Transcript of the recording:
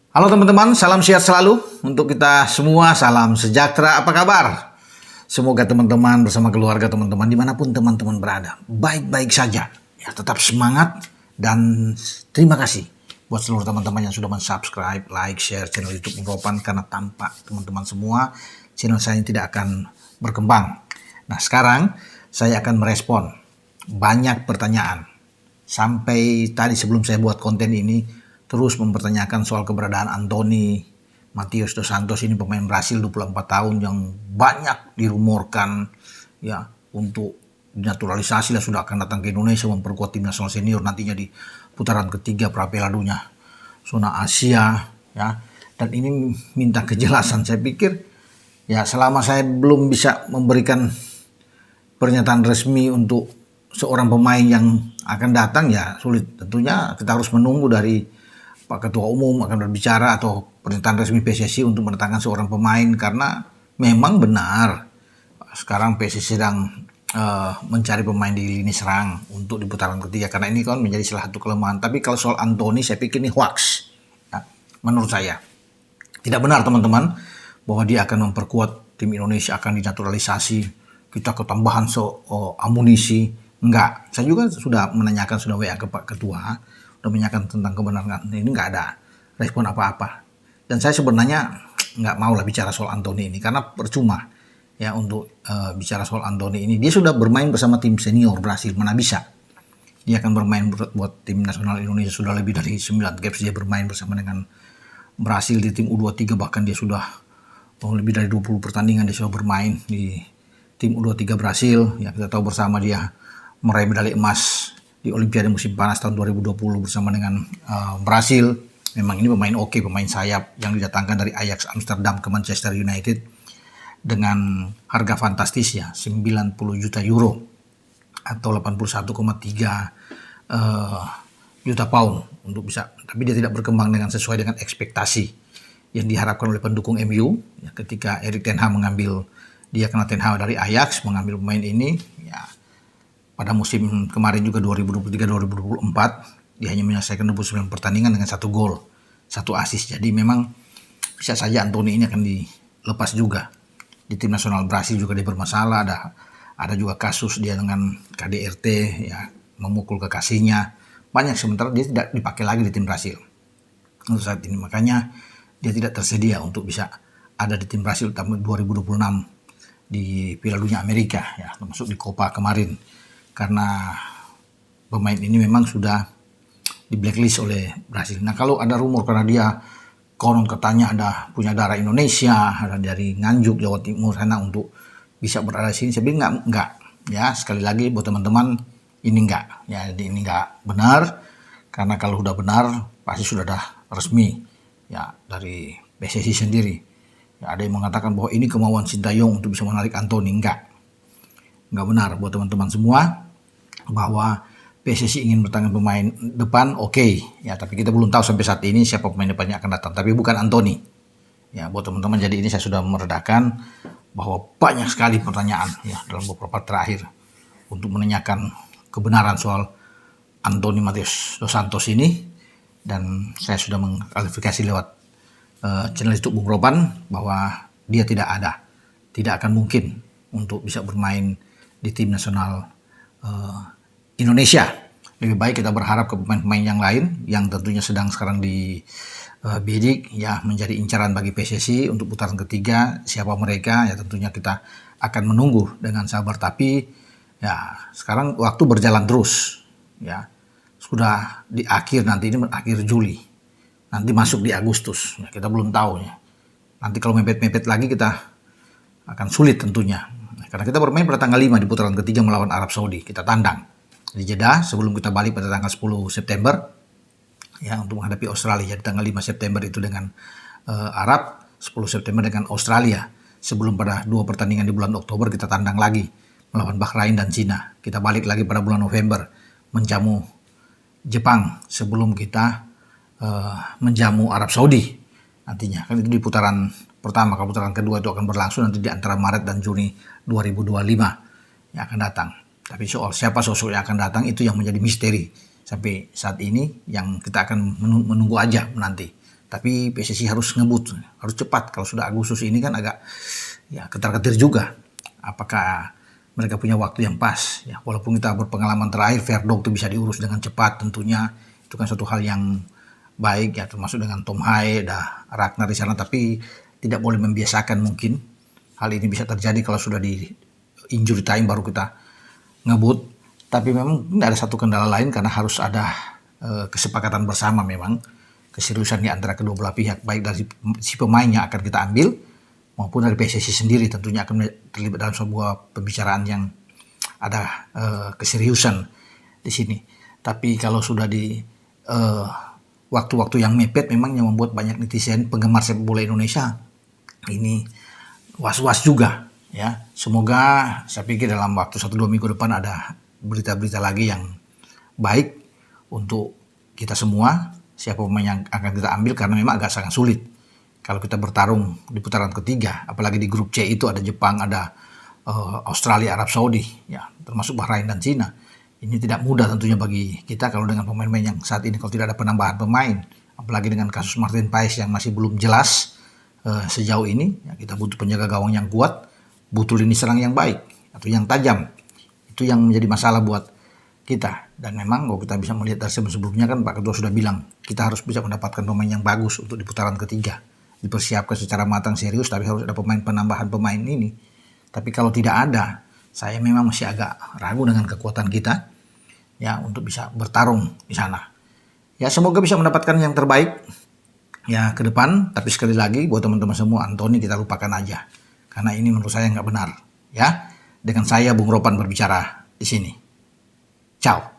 Halo teman-teman, salam sehat selalu untuk kita semua, salam sejahtera, apa kabar? Semoga teman-teman bersama keluarga teman-teman dimanapun teman-teman berada, baik-baik saja. Ya, tetap semangat dan terima kasih buat seluruh teman-teman yang sudah mensubscribe, like, share channel YouTube Bung karena tanpa teman-teman semua, channel saya tidak akan berkembang. Nah sekarang saya akan merespon banyak pertanyaan. Sampai tadi sebelum saya buat konten ini, terus mempertanyakan soal keberadaan Anthony Matheus dos Santos ini, pemain Brasil 24 tahun yang banyak dirumorkan ya untuk naturalisasi dan sudah akan datang ke Indonesia memperkuat tim nasional senior nantinya di putaran ketiga pra Piala Dunia zona Asia ya. Dan ini minta kejelasan. Saya pikir ya selama saya belum bisa memberikan pernyataan resmi untuk seorang pemain yang akan datang ya sulit. Tentunya kita harus menunggu dari Pak Ketua Umum akan berbicara atau pernyataan resmi PSSI untuk mendatangkan seorang pemain, karena memang benar sekarang PSSI sedang mencari pemain di lini serang untuk di putaran ketiga, karena ini kan menjadi salah satu kelemahan. Tapi kalau soal Anthony saya pikir ini hoax ya, menurut saya tidak benar teman-teman bahwa dia akan memperkuat tim Indonesia, akan dinaturalisasi, kita ketambahan amunisi. Enggak, saya juga sudah menanyakan, sudah WA ke Pak Ketua, sudah menanyakan tentang kebenaran ini, nggak ada respon apa-apa. Dan saya sebenarnya nggak mau lah bicara soal Anthony ini, karena percuma ya untuk bicara soal Anthony ini. Dia sudah bermain bersama tim senior Brasil, mana bisa dia akan bermain buat tim nasional Indonesia. Sudah lebih dari 9 games dia bermain bersama dengan Brasil di tim U23, bahkan dia sudah lebih dari 20 pertandingan dia sudah bermain di tim U23 Brasil. Ya, kita tahu bersama dia meraih medali emas di Olimpiade musim panas tahun 2020 bersama dengan Brasil. Memang ini pemain oke, pemain sayap yang didatangkan dari Ajax Amsterdam ke Manchester United dengan harga fantastis ya, 90 juta euro atau 81,3 juta pound untuk bisa. Tapi dia tidak berkembang dengan sesuai dengan ekspektasi yang diharapkan oleh pendukung MU ya, ketika Erik ten Hag mengambil dia, karena ten Hag dari Ajax mengambil pemain ini ya. Pada musim kemarin juga 2023-2024 dia hanya menyelesaikan 29 pertandingan dengan 1 gol, 1 assist. Jadi memang bisa saja Anthony ini akan dilepas juga. Di tim nasional Brasil juga dia bermasalah, ada juga kasus dia dengan KDRT ya, memukul kekasihnya. Banyak, sementara dia tidak dipakai lagi di tim Brasil untuk saat ini. Makanya dia tidak tersedia untuk bisa ada di tim Brasil tahun 2026 di Piala Dunia Amerika ya, termasuk di Copa kemarin. Karena pemain ini memang sudah di blacklist oleh Brasil. Nah kalau ada rumor karena dia konon katanya ada punya darah Indonesia, ada dari Nganjuk, Jawa Timur sana untuk bisa berada di sini, saya bilang enggak. Ya sekali lagi buat teman-teman, ini enggak. Ya ini enggak benar, karena kalau sudah benar pasti sudah ada resmi ya dari PSSI sendiri. Ya, ada yang mengatakan bahwa ini kemauan Sintayong untuk bisa menarik Anthony. Enggak benar buat teman-teman semua bahwa PSSI ingin bertanding pemain depan, oke. Ya, tapi kita belum tahu sampai saat ini siapa pemain depannya akan datang, tapi bukan Anthony. Ya, buat teman-teman, jadi ini saya sudah meredakan bahwa banyak sekali pertanyaan ya dalam beberapa terakhir untuk menanyakan kebenaran soal Anthony Matheus dos Santos ini, dan saya sudah mengklarifikasi lewat channel YouTube Bung Ropan bahwa dia tidak akan mungkin untuk bisa bermain di tim nasional Indonesia. Lebih baik kita berharap ke pemain-pemain yang lain yang tentunya sedang sekarang di bidik ya, menjadi incaran bagi PSSI untuk putaran ketiga. Siapa mereka ya tentunya kita akan menunggu dengan sabar. Tapi ya sekarang waktu berjalan terus ya, sudah di akhir, nanti ini akhir Juli, nanti masuk di Agustus ya, kita belum tahu ya. Nanti kalau mepet-mepet lagi kita akan sulit tentunya. Karena kita bermain pada tanggal 5 di putaran ketiga melawan Arab Saudi. Kita tandang di Jeddah sebelum kita balik pada tanggal 10 September ya, untuk menghadapi Australia. Jadi tanggal 5 September itu dengan Arab, 10 September dengan Australia. Sebelum pada 2 pertandingan di bulan Oktober kita tandang lagi melawan Bahrain dan Cina. Kita balik lagi pada bulan November menjamu Jepang sebelum kita menjamu Arab Saudi nantinya. Kan itu di putaran pertama. Kalau putaran kedua itu akan berlangsung nanti di antara Maret dan Juni 2025 yang akan datang. Tapi soal siapa sosok yang akan datang itu yang menjadi misteri sampai saat ini, yang kita akan menunggu aja nanti Tapi PSSI harus ngebut, harus cepat. Kalau sudah Agustus ini kan agak ya ketar-ketir juga. Apakah mereka punya waktu yang pas? Ya, walaupun kita berpengalaman terakhir, Verdok itu bisa diurus dengan cepat tentunya. Itu kan suatu hal yang baik ya, termasuk dengan Tom Haye, ada Ragnar di sana. Tapi tidak boleh membiasakan mungkin. Hal ini bisa terjadi kalau sudah di injury time baru kita ngebut. Tapi memang ada satu kendala lain karena harus ada kesepakatan bersama memang. Keseriusan di antara kedua belah pihak, baik dari si pemain yang akan kita ambil maupun dari PSSI sendiri tentunya akan terlibat dalam sebuah pembicaraan yang ada keseriusan di sini. Tapi kalau sudah di waktu-waktu yang mepet memang yang membuat banyak netizen penggemar sepak bola Indonesia ini was-was juga ya. Semoga saya pikir dalam waktu 1-2 minggu depan ada berita-berita lagi yang baik untuk kita semua. Siapa pemain yang akan kita ambil, karena memang agak sangat sulit kalau kita bertarung di putaran ketiga, apalagi di grup C itu ada Jepang, ada Australia, Arab Saudi, ya termasuk Bahrain dan Cina. Ini tidak mudah tentunya bagi kita kalau dengan pemain-pemain yang saat ini kalau tidak ada penambahan pemain, apalagi dengan kasus Martin Paes yang masih belum jelas sejauh ini. Ya, kita butuh penjaga gawang yang kuat, butuh lini serang yang baik atau yang tajam. Itu yang menjadi masalah buat kita. Dan memang kalau kita bisa melihat dari sebelumnya kan Pak Ketua sudah bilang kita harus bisa mendapatkan pemain yang bagus untuk di putaran ketiga, dipersiapkan secara matang serius, tapi harus ada penambahan pemain ini. Tapi kalau tidak ada, saya memang masih agak ragu dengan kekuatan kita ya untuk bisa bertarung di sana. Ya semoga bisa mendapatkan yang terbaik ya ke depan. Tapi sekali lagi buat teman-teman semua, Anthony kita lupakan aja karena ini menurut saya nggak benar ya. Dengan saya Bung Ropan berbicara di sini. Ciao.